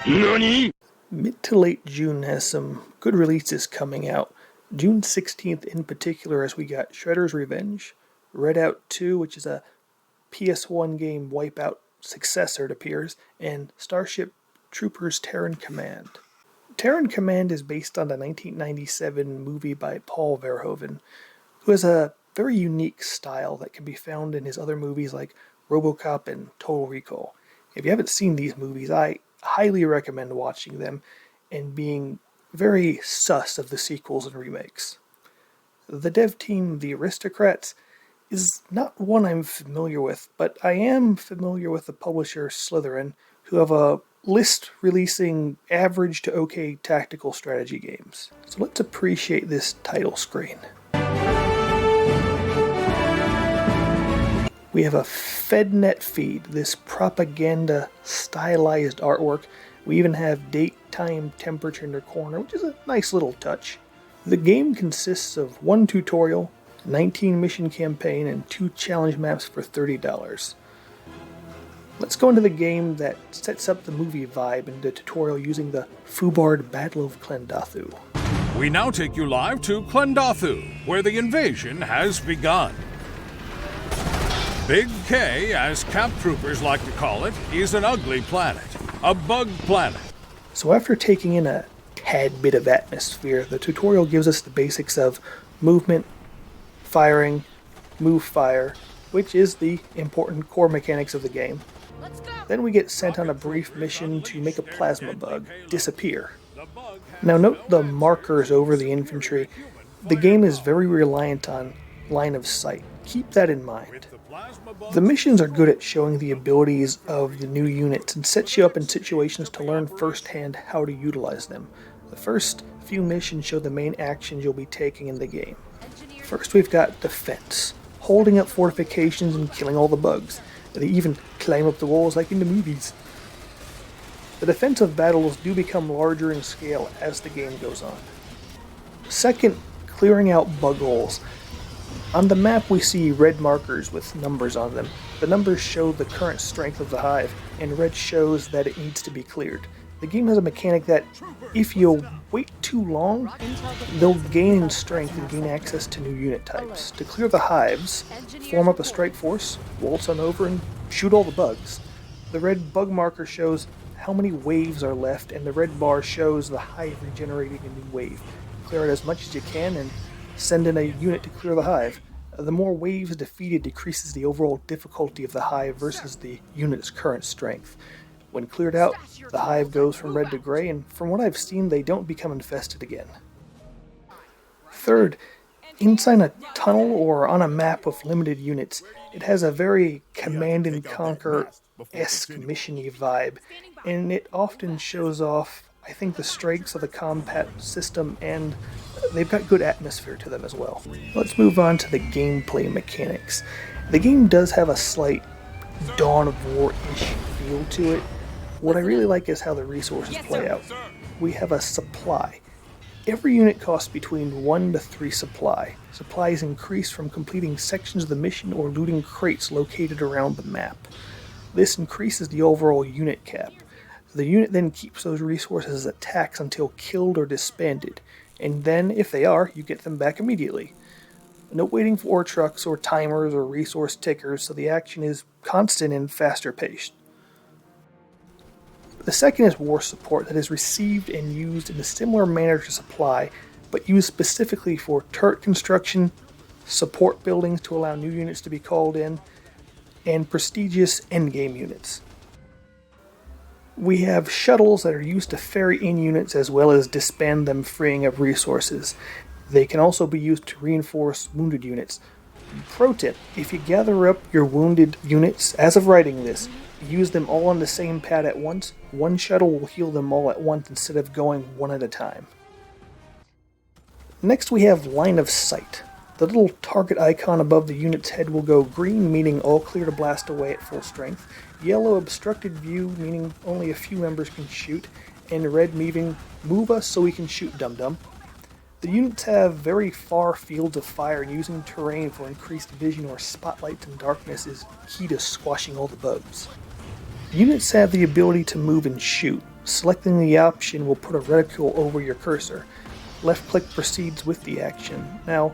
NANI?! Mid to late June has some good releases coming out. June 16th in particular, as we got Shredder's Revenge, Redout 2, which is a PS1 game Wipeout successor, it appears, and Starship Troopers Terran Command. Terran Command is based on the 1997 movie by Paul Verhoeven, who has a very unique style that can be found in his other movies like RoboCop and Total Recall. If you haven't seen these movies, I highly recommend watching them and being very sus of the sequels and remakes. The dev team, The Aristocrats, is not one I'm familiar with, but I am familiar with the publisher Slytherin, who have a list releasing average to okay tactical strategy games. So let's appreciate this title screen. We have a FedNet feed, this propaganda stylized artwork. We even have date, time, temperature in the corner, which is a nice little touch. The game consists of one tutorial, 19 mission campaign, and 2 challenge maps for $30. Let's go into the game that sets up the movie vibe in the tutorial using the Fubard Battle of Klendathu. We now take you live to Klendathu, where the invasion has begun. Big K, as Cap Troopers like to call it, is an ugly planet. A bug planet. So after taking in a tad bit of atmosphere, the tutorial gives us the basics of movement, firing, move fire, which is the important core mechanics of the game. Then we get sent on a brief mission to make a plasma bug disappear. Now note the markers over the infantry. The game is very reliant on line of sight. Keep that in mind. The missions are good at showing the abilities of the new units and sets you up in situations to learn firsthand how to utilize them. The first few missions show the main actions you'll be taking in the game. First we've got defense, holding up fortifications and killing all the bugs. They even climb up the walls like in the movies. The defensive battles do become larger in scale as the game goes on. Second, clearing out bug holes. On the map we see red markers with numbers on them. The numbers show the current strength of the hive, and red shows that it needs to be cleared. The game has a mechanic that, if you wait too long, they'll gain in strength and gain access to new unit types. To clear the hives, form up a strike force, waltz on over, and shoot all the bugs. The red bug marker shows how many waves are left, and the red bar shows the hive regenerating a new wave. Clear it as much as you can, and send in a unit to clear the hive. The more waves defeated decreases the overall difficulty of the hive versus the unit's current strength. When cleared out, the hive goes from red to gray, and from what I've seen, they don't become infested again. Third, inside a tunnel or on a map with limited units, it has a very Command and Conquer-esque mission-y vibe, and it often shows off, I think, the strengths of the combat system, and they've got good atmosphere to them as well. Let's move on to the gameplay mechanics. The game does have a slight Dawn of War-ish feel to it. What I really like is how the resources play out. We have a supply. Every unit costs between 1 to 3 supply. Supplies increase from completing sections of the mission or looting crates located around the map. This increases the overall unit cap. The unit then keeps those resources as attacks until killed or disbanded, and then, if they are, you get them back immediately. No waiting for trucks or timers or resource tickers, so the action is constant and faster paced. The second is war support that is received and used in a similar manner to supply, but used specifically for turret construction, support buildings to allow new units to be called in, and prestigious endgame units. We have shuttles that are used to ferry in units as well as disband them, freeing up resources. They can also be used to reinforce wounded units. Pro tip, if you gather up your wounded units, as of writing this, use them all on the same pad at once. One shuttle will heal them all at once instead of going one at a time. Next we have line of sight. The little target icon above the unit's head will go green, meaning all clear to blast away at full strength, yellow obstructed view, meaning only a few members can shoot, and red meaning move us so we can shoot dum-dum. The units have very far fields of fire, and using terrain for increased vision or spotlights in darkness is key to squashing all the bugs. Units have the ability to move and shoot. Selecting the option will put a reticule over your cursor. Left click proceeds with the action. Now,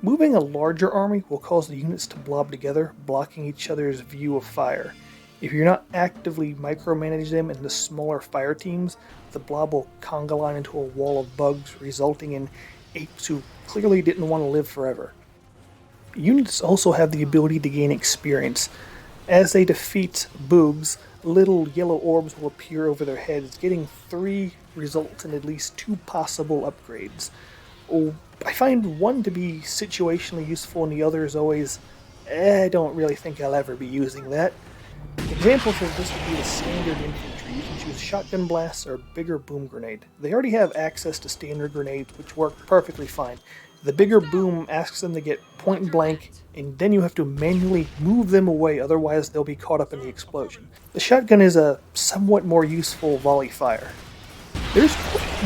moving a larger army will cause the units to blob together, blocking each other's view of fire. If you're not actively micromanaging them in the smaller fire teams, the blob will conga line into a wall of bugs, resulting in apes who clearly didn't want to live forever. Units also have the ability to gain experience. As they defeat bOOgZ, little yellow orbs will appear over their heads. Getting 3 results in at least 2 possible upgrades. I find one to be situationally useful and the other is always, I don't really think I'll ever be using that. Examples of this would be the standard infantry. You can choose shotgun blasts or bigger boom grenade. They already have access to standard grenades, which work perfectly fine. The bigger boom asks them to get point and blank, and then you have to manually move them away, otherwise they'll be caught up in the explosion. The shotgun is a somewhat more useful volley fire. There's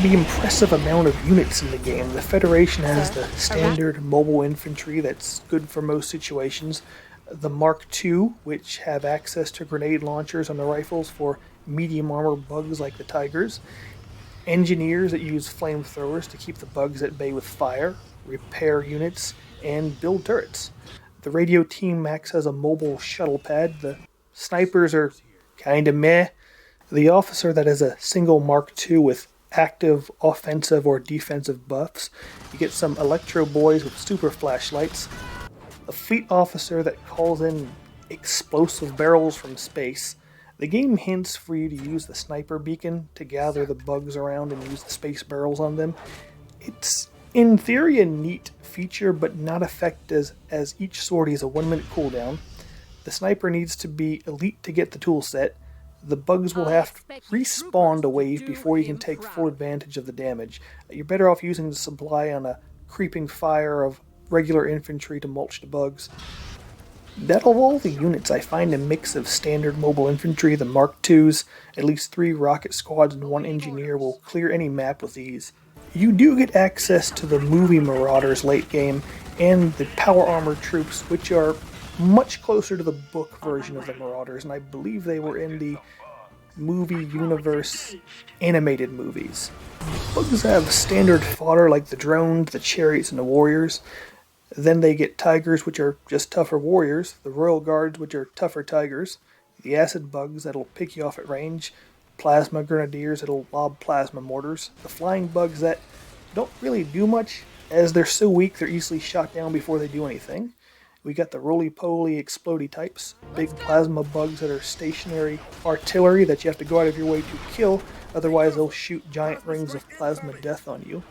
the impressive amount of units in the game. The Federation has the standard mobile infantry that's good for most situations. The Mark II, which have access to grenade launchers on the rifles for medium armor bugs like the Tigers. Engineers that use flamethrowers to keep the bugs at bay with fire, repair units, and build turrets. The radio team acts as a mobile shuttle pad. The snipers are kinda meh. The officer that has a single Mark II with active offensive or defensive buffs. You get some electro boys with super flashlights. A fleet officer that calls in explosive barrels from space. The game hints for you to use the sniper beacon to gather the bugs around and use the space barrels on them. It's in theory a neat feature, but not effective as each sortie is a 1-minute cooldown. The sniper needs to be elite to get the tool set. The bugs will have to respawn to wave before you can take full advantage of the damage. You're better off using the supply on a creeping fire of regular infantry to mulch the bugs. Out of all the units, I find a mix of standard mobile infantry, the Mark IIs, at least 3 rocket squads and 1 engineer will clear any map with ease. You do get access to the movie Marauders late game and the power armored troops, which are much closer to the book version of the Marauders, and I believe they were in the movie universe animated movies. bOOgZ have standard fodder like the drones, the chariots, and the warriors. Then they get tigers, which are just tougher warriors, the royal guards, which are tougher tigers, the acid bugs that'll pick you off at range, plasma grenadiers that'll lob plasma mortars, the flying bugs that don't really do much, as they're so weak they're easily shot down before they do anything. We got the roly-poly explodey types, big plasma bugs that are stationary artillery that you have to go out of your way to kill, otherwise they'll shoot giant rings of plasma death on you.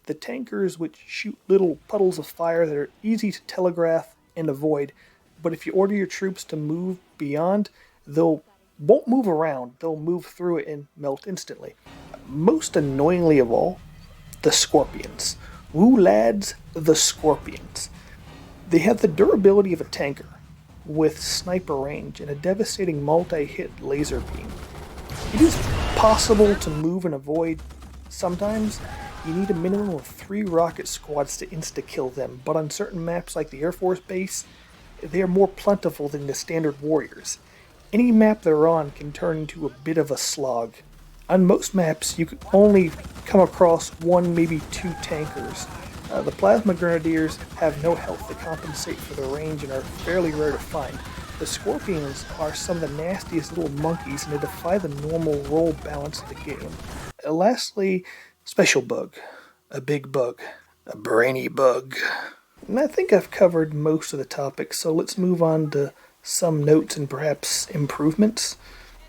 The tankers, which shoot little puddles of fire that are easy to telegraph and avoid, but if you order your troops to move beyond, they'll won't move around, they'll move through it and melt instantly. Most annoyingly of all, the Scorpions. Woo lads, the Scorpions. They have the durability of a tanker, with sniper range and a devastating multi-hit laser beam. It is possible to move and avoid. Sometimes you need a minimum of 3 rocket squads to insta-kill them, but on certain maps like the Air Force Base, they are more plentiful than the standard warriors. Any map they're on can turn into a bit of a slog. On most maps, you can only come across 1, maybe 2 tankers. The plasma grenadiers have no health to compensate for the range and are fairly rare to find. The Scorpions are some of the nastiest little monkeys and they defy the normal roll balance of the game. Lastly, special bug. A big bug. A brainy bug. And I think I've covered most of the topics, so let's move on to some notes and perhaps improvements.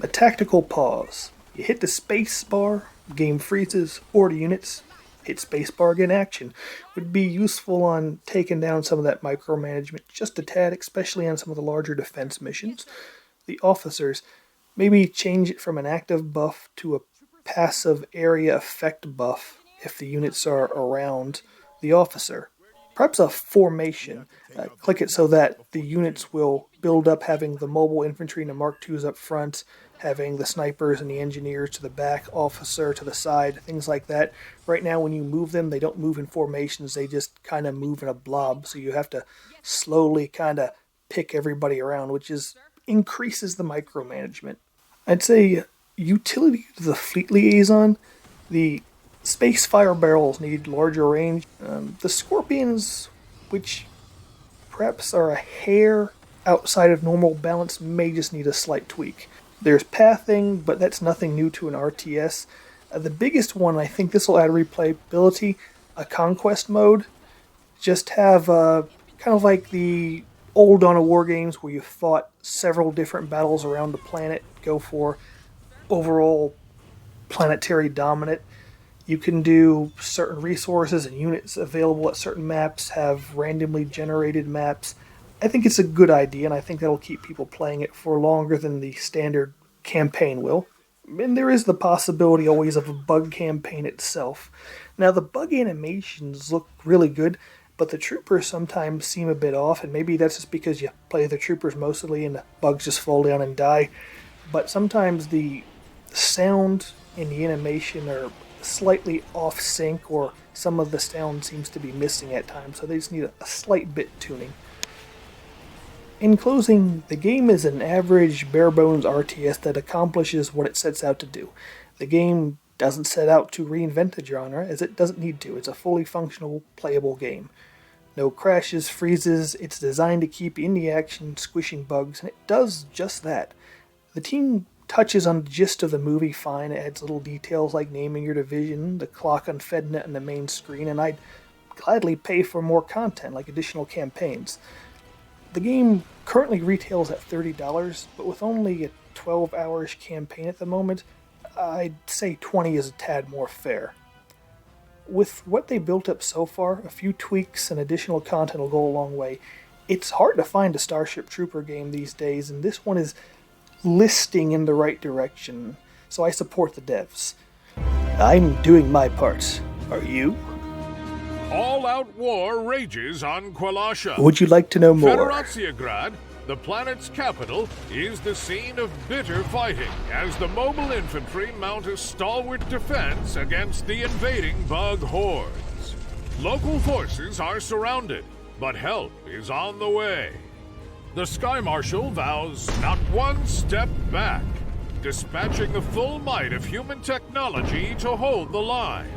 A tactical pause. You hit the space bar, game freezes, order units, hit space bar, get action. Would be useful on taking down some of that micromanagement just a tad, especially on some of the larger defense missions. The officers, maybe change it from an active buff to a passive area effect buff if the units are around the officer. Perhaps a formation. Click it so that the units will build up, having the mobile infantry and the Mark IIs up front, having the snipers and the engineers to the back, officer to the side, things like that. Right now when you move them, they don't move in formations, they just kind of move in a blob, so you have to slowly kind of pick everybody around, which increases the micromanagement. I'd say utility to the fleet liaison. The space fire barrels need larger range. The Scorpions, which perhaps are a hair outside of normal balance, may just need a slight tweak. There's pathing, but that's nothing new to an RTS. The biggest one, I think this will add replayability, a conquest mode. Just have kind of like the old Dawn of War games where you fought several different battles around the planet, go for overall planetary dominant. You can do certain resources and units available at certain maps, have randomly generated maps. I think it's a good idea, and I think that'll keep people playing it for longer than the standard campaign will. And there is the possibility always of a bug campaign itself. Now, the bug animations look really good, but the troopers sometimes seem a bit off, and maybe that's just because you play the troopers mostly and the bugs just fall down and die. But sometimes the sound and the animation are slightly off sync, or some of the sound seems to be missing at times, so they just need a slight bit tuning. In closing, the game is an average bare-bones RTS that accomplishes what it sets out to do. The game doesn't set out to reinvent the genre, as it doesn't need to. It's a fully functional, playable game. No crashes, freezes, it's designed to keep you in the action, squishing bugs, and it does just that. The team touches on the gist of the movie fine, it adds little details like naming your division, the clock on FedNet and the main screen, and I'd gladly pay for more content like additional campaigns. The game currently retails at $30, but with only a 12-hour-ish campaign at the moment, I'd say 20 is a tad more fair. With what they built up so far, a few tweaks and additional content will go a long way. It's hard to find a Starship Trooper game these days, and this one is listing in the right direction, so I support the devs. I'm doing my part. Are you? All-out war rages on Kwalasha. Would you like to know more? Federatsiagrad, the planet's capital, is the scene of bitter fighting as the mobile infantry mount a stalwart defense against the invading bug hordes. Local forces are surrounded, but help is on the way. The Sky Marshal vows not one step back, dispatching the full might of human technology to hold the line.